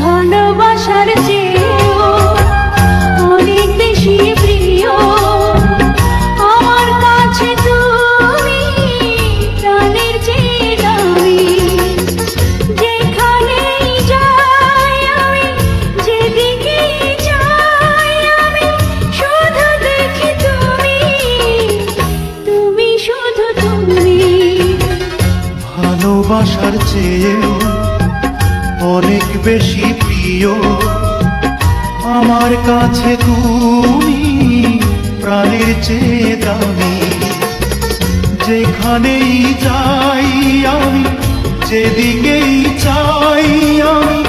ভালোবাসার চেয়েও অনেক বেশি প্রিয় আমার কাছে তুমি, প্রাণের চেয়ে দামি। যেখানেই যাই আমি, যেদিকেই যাই আমি, শুধু দেখি তুমি, তুমি শুধু তুমি। ভালোবাসার চেয়েও অনেক বেশি প্রিয় আমার কাছে তুমি, প্রাণের চেয়ে দামি। যেখানেই যাই আমি, যেদিকেই চাই আমি,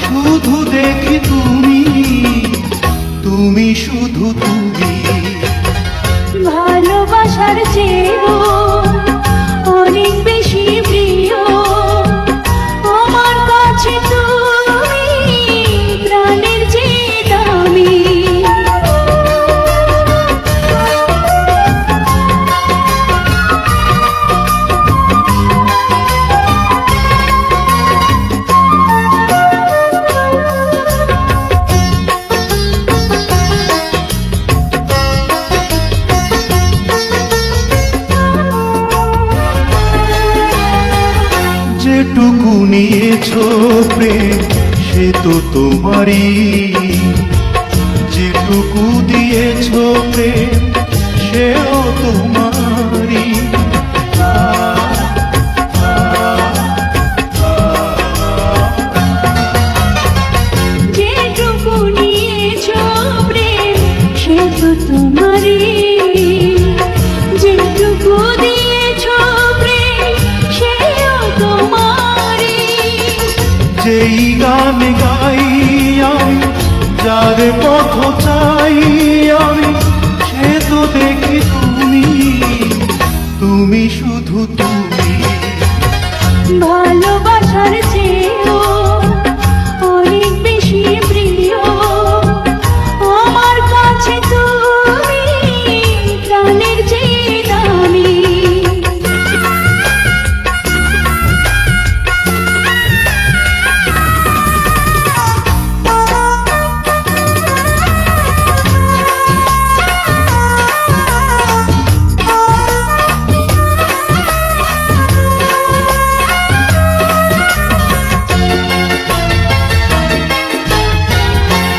শুধু দেখি তুমি, তুমি শুধু তুমি। ভালোবাসার চেয়েও অনেক বেশি প্রিয় আমার কাছে তুমি, প্রাণের চেয়ে দামি। যেটুকু নিয়েছো প্রেম সে তো তোমারই, যেটুকু দিয়েছো প্রেম সেও তোমারই। যেটুকু নিয়েছো প্রেম সে তো তোমারই, যেটুকু দিয়েছো প্রেম সেও তোমারই। যেই গান গাই আমি, যার পথ চাই আমি, সে তো দেখি তুমি, তুমি শুধু তুমি। ভালোবাসার চেয়েও অনেক বেশি প্রিয় আমার কাছে তুমি, প্রাণের চেয়ে দামি।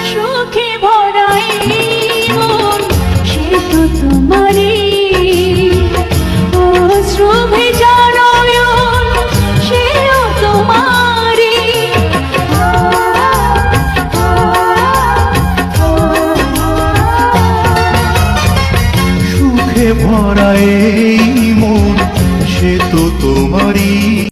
সুখে ভরা এই মন সে তো তোমারই, অশ্রু ভেজা নয়ন সেও তোমারই। সুখে ভরা এই